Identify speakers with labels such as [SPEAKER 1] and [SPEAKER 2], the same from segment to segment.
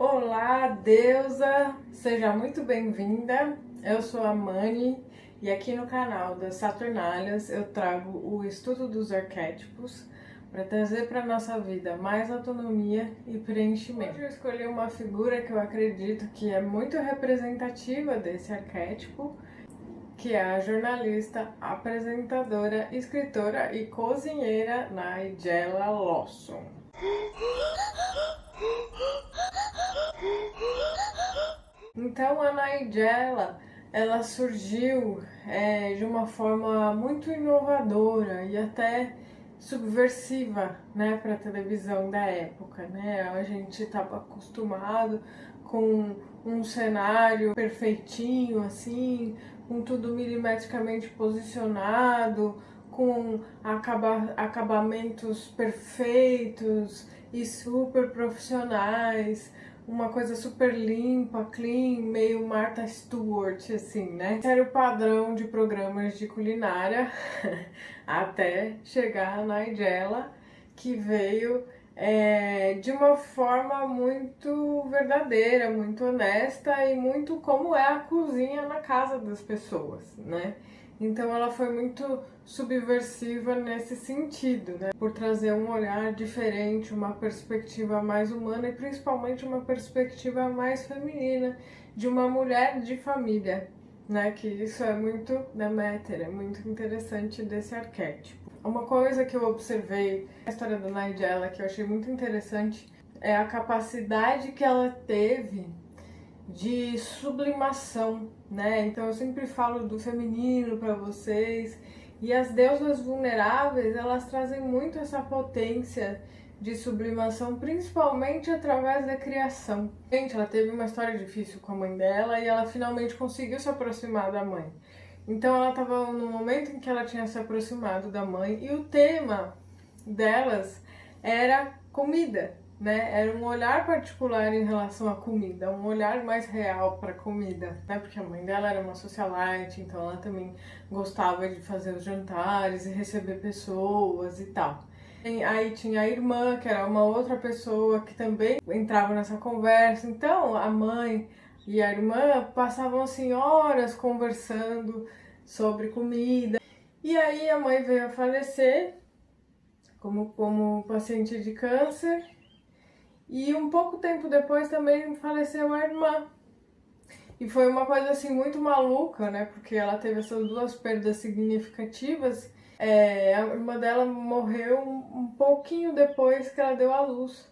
[SPEAKER 1] Olá, deusa! Seja muito bem-vinda. Eu sou a Mani e aqui no canal das Saturnálias eu trago o estudo dos arquétipos para trazer para nossa vida mais autonomia e preenchimento. Hoje eu escolhi uma figura que eu acredito que é muito representativa desse arquétipo, que é a jornalista, apresentadora, escritora e cozinheira Nigella Lawson. Então a Nigella, ela surgiu de uma forma muito inovadora e até subversiva, né, para a televisão da época, né? A gente estava acostumado com um cenário perfeitinho, assim, com tudo milimetricamente posicionado, com acabamentos perfeitos e super profissionais, uma coisa super limpa, clean, meio Martha Stewart, assim, né? Esse era o padrão de programas de culinária até chegar a Nigella, que veio de uma forma muito verdadeira, muito honesta e muito como é a cozinha na casa das pessoas, né? Então ela foi muito subversiva nesse sentido, né? Por trazer um olhar diferente, uma perspectiva mais humana e principalmente uma perspectiva mais feminina de uma mulher de família, né? Que isso é muito Deméter, é muito interessante desse arquétipo. Uma coisa que eu observei na história da Nigella que eu achei muito interessante é a capacidade que ela teve de sublimação, né? Então eu sempre falo do feminino para vocês, e as deusas vulneráveis, elas trazem muito essa potência de sublimação, principalmente através da criação. Gente, ela teve uma história difícil com a mãe dela e ela finalmente conseguiu se aproximar da mãe. Então ela estava no momento em que ela tinha se aproximado da mãe e o tema delas era comida, né? Era um olhar particular em relação à comida, um olhar mais real para a comida, né? Porque a mãe dela era uma socialite, então ela também gostava de fazer os jantares e receber pessoas e tal. Aí tinha a irmã, que era uma outra pessoa que também entrava nessa conversa. Então a mãe e a irmã passavam assim horas conversando sobre comida. E aí a mãe veio a falecer como paciente de câncer. E um pouco tempo depois também faleceu a irmã. E foi uma coisa assim muito maluca, né? Porque ela teve essas duas perdas significativas. A irmã dela morreu um pouquinho depois que ela deu à luz.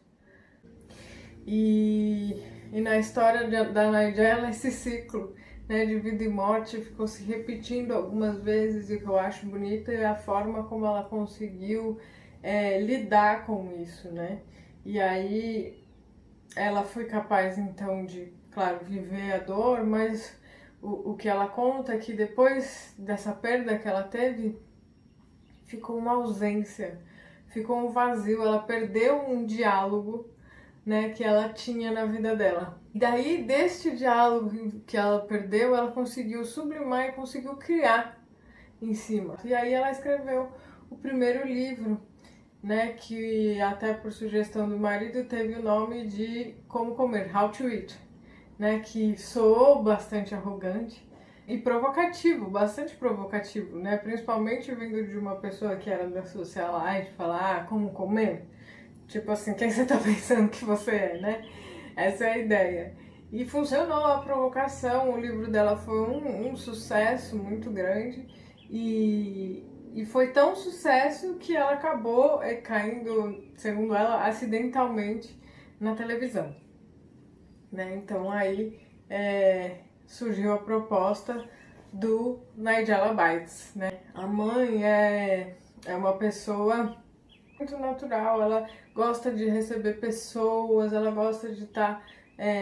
[SPEAKER 1] E na história da Nigella, esse ciclo, né, de vida e morte ficou se repetindo algumas vezes, e o que eu acho bonito é a forma como ela conseguiu lidar com isso, né? E aí ela foi capaz então de, claro, viver a dor, mas o que ela conta é que depois dessa perda que ela teve, ficou uma ausência, ficou um vazio, ela perdeu um diálogo, né, que ela tinha na vida dela. E daí, deste diálogo que ela perdeu, ela conseguiu sublimar e conseguiu criar em cima. E aí ela escreveu o primeiro livro, né, que até por sugestão do marido teve o nome de Como Comer, How to Eat, né, que soou bastante arrogante e provocativo, bastante provocativo, né, principalmente vindo de uma pessoa que era da socialite, falar como comer, tipo assim, quem você tá pensando que você é, né? Essa é a ideia. E funcionou a provocação, o livro dela foi um sucesso muito grande e foi tão sucesso que ela acabou caindo, segundo ela, acidentalmente na televisão, né? Então aí surgiu a proposta do Nigella Bites, né? A mãe é uma pessoa muito natural, ela gosta de receber pessoas, ela gosta de estar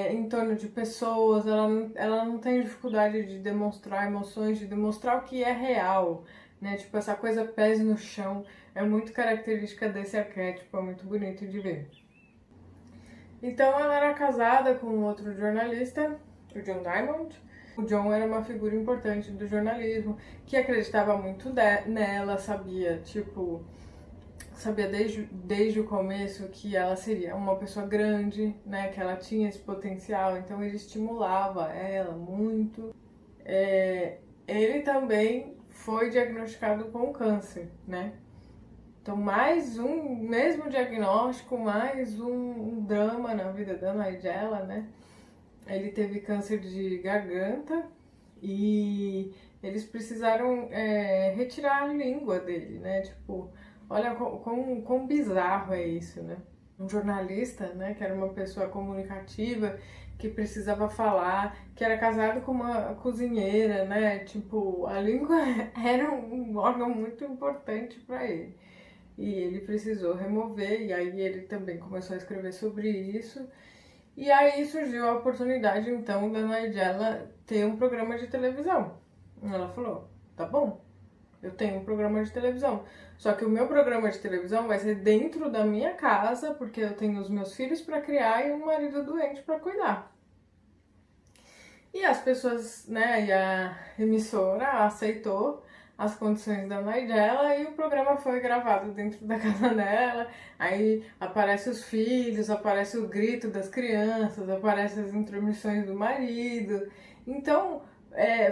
[SPEAKER 1] em torno de pessoas, ela não tem dificuldade de demonstrar emoções, de demonstrar o que é real, né? Tipo, essa coisa pés no chão é muito característica desse arquétipo, é muito bonito de ver. Então ela era casada com outro jornalista, o John Diamond. O John era uma figura importante do jornalismo, que acreditava muito nela, sabia, tipo, sabia desde o começo que ela seria uma pessoa grande, né, que ela tinha esse potencial, então ele estimulava ela muito. Ele também foi diagnosticado com câncer, né? Então, mais um, mesmo diagnóstico, mais um drama na vida da Nigella, né? Ele teve câncer de garganta e eles precisaram retirar a língua dele, né? Tipo, olha quão bizarro é isso, né? Um jornalista, né, que era uma pessoa comunicativa, que precisava falar, que era casado com uma cozinheira, né? Tipo, a língua era um órgão muito importante para ele. E ele precisou remover, e aí ele também começou a escrever sobre isso. E aí surgiu a oportunidade, então, da Nigella ter um programa de televisão. Ela falou, tá bom, eu tenho um programa de televisão. Só que o meu programa de televisão vai ser dentro da minha casa, porque eu tenho os meus filhos para criar e um marido doente para cuidar. E as pessoas, né, e a emissora aceitou as condições da Nigella e o programa foi gravado dentro da casa dela. Aí aparece os filhos, aparece o grito das crianças, aparece as intromissões do marido. Então,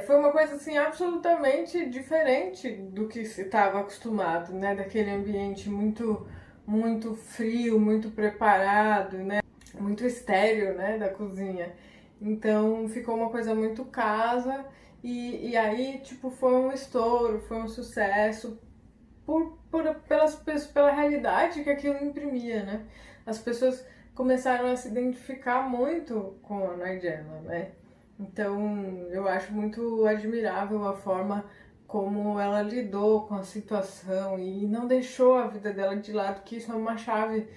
[SPEAKER 1] foi uma coisa assim absolutamente diferente do que se estava acostumado, né? Daquele ambiente muito frio, muito preparado, né? Muito estéril, né? Da cozinha. Então ficou uma coisa muito casa e aí, tipo, foi um estouro, foi um sucesso pela realidade que aquilo imprimia, né? As pessoas começaram a se identificar muito com a Nigella, né? Então eu acho muito admirável a forma como ela lidou com a situação e não deixou a vida dela de lado, que isso é uma chave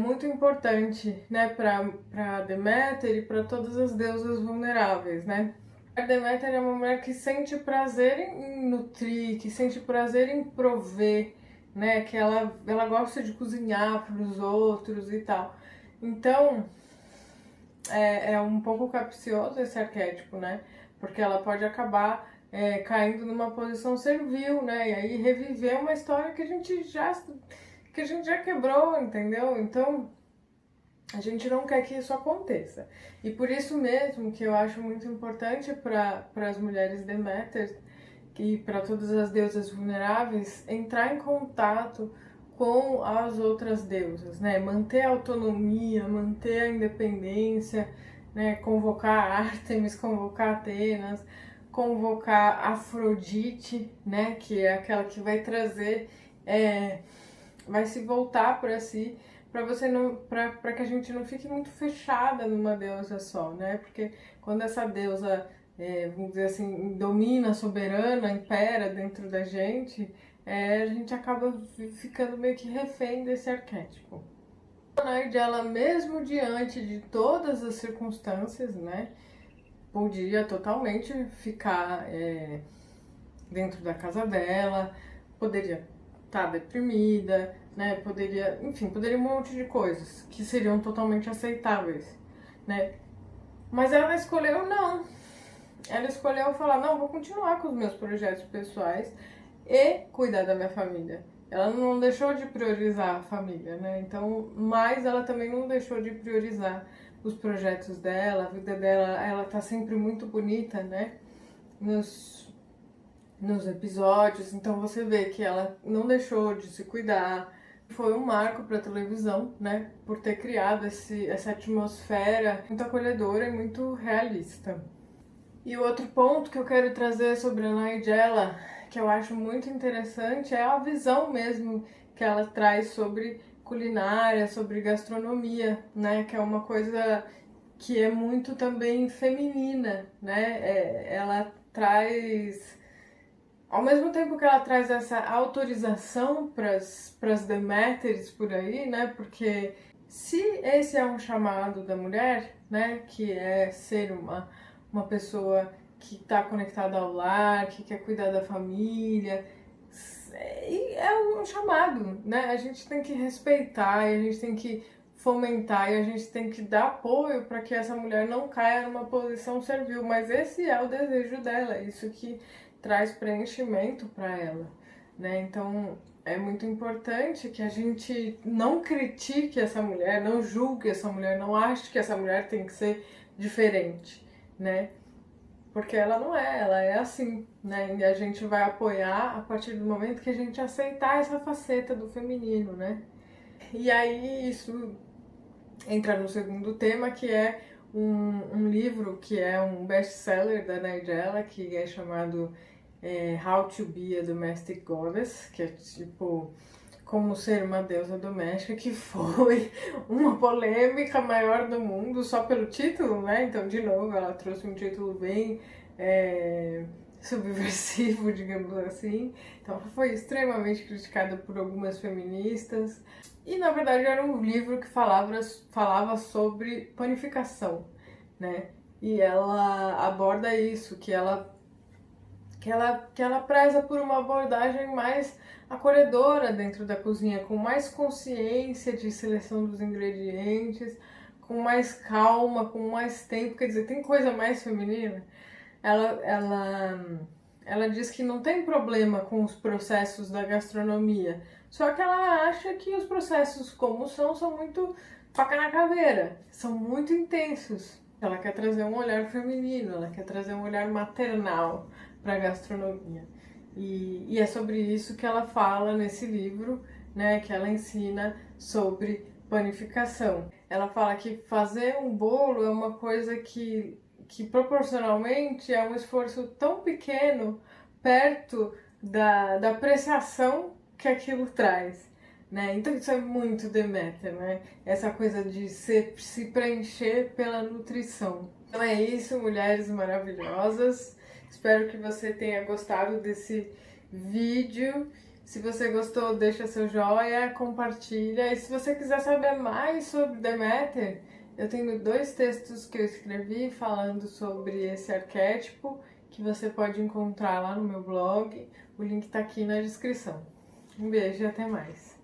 [SPEAKER 1] muito importante, né, para Deméter e para todas as deusas vulneráveis, né? A Deméter é uma mulher que sente prazer em nutrir, que sente prazer em prover, né? Que ela gosta de cozinhar para os outros e tal. Então, é um pouco capcioso esse arquétipo, né? Porque ela pode acabar caindo numa posição servil, né? E aí reviver uma história que a gente já quebrou, entendeu? Então, a gente não quer que isso aconteça. E por isso mesmo que eu acho muito importante para as mulheres Deméter e para todas as deusas vulneráveis entrar em contato com as outras deusas, né? Manter a autonomia, manter a independência, né? Convocar Ártemis, convocar Atenas, convocar Afrodite, né? Que é aquela que vai trazer, vai se voltar para si, para você não, para que a gente não fique muito fechada numa deusa só, né? Porque quando essa deusa, vamos dizer assim, domina, soberana, impera dentro da gente, a gente acaba ficando meio que refém desse arquétipo. Ela mesmo diante de todas as circunstâncias, né, podia totalmente ficar dentro da casa dela, poderia estar deprimida, né? Poderia um monte de coisas que seriam totalmente aceitáveis, né? Mas ela escolheu não. Ela escolheu falar, não, vou continuar com os meus projetos pessoais e cuidar da minha família. Ela não deixou de priorizar a família, né? Então, mas ela também não deixou de priorizar os projetos dela, a vida dela. Ela tá sempre muito bonita, né? Nos episódios, então você vê que ela não deixou de se cuidar. Foi um marco para a televisão, né, por ter criado essa atmosfera muito acolhedora e muito realista. E o outro ponto que eu quero trazer sobre a Nigella, que eu acho muito interessante, é a visão mesmo que ela traz sobre culinária, sobre gastronomia, né, que é uma coisa que é muito também feminina, né, ela traz, ao mesmo tempo que ela traz essa autorização para as Deméteres por aí, né? Porque se esse é um chamado da mulher, né? Que é ser uma pessoa que está conectada ao lar, que quer cuidar da família, é um chamado, né? A gente tem que respeitar, e a gente tem que fomentar e a gente tem que dar apoio para que essa mulher não caia numa posição servil, mas esse é o desejo dela, isso que traz preenchimento para ela, né? Então é muito importante que a gente não critique essa mulher, não julgue essa mulher, não ache que essa mulher tem que ser diferente, né? Porque ela não é, ela é assim, né? E a gente vai apoiar a partir do momento que a gente aceitar essa faceta do feminino, né? E aí isso entra no segundo tema, que é um livro que é um best-seller da Nigella, que é chamado How to Be a Domestic Goddess, que é tipo como ser uma deusa doméstica, que foi uma polêmica maior do mundo só pelo título, né? Então, de novo, ela trouxe um título bem subversivo, digamos assim. Então, foi extremamente criticada por algumas feministas. E, na verdade, era um livro que falava sobre panificação, né? E ela aborda isso, que ela preza por uma abordagem mais acolhedora dentro da cozinha, com mais consciência de seleção dos ingredientes, com mais calma, com mais tempo. Quer dizer, tem coisa mais feminina. Ela diz que não tem problema com os processos da gastronomia, só que ela acha que os processos como são muito faca na caveira, são muito intensos. Ela quer trazer um olhar feminino, ela quer trazer um olhar maternal para a gastronomia. E é sobre isso que ela fala nesse livro, né, que ela ensina sobre panificação. Ela fala que fazer um bolo é uma coisa que proporcionalmente é um esforço tão pequeno perto da apreciação que aquilo traz, né? Então isso é muito Deméter, né? Essa coisa de se preencher pela nutrição. Então é isso, mulheres maravilhosas. Espero que você tenha gostado desse vídeo. Se você gostou, deixa seu joinha, compartilha. E se você quiser saber mais sobre Deméter, eu tenho 2 textos que eu escrevi falando sobre esse arquétipo que você pode encontrar lá no meu blog. O link tá aqui na descrição. Um beijo e até mais.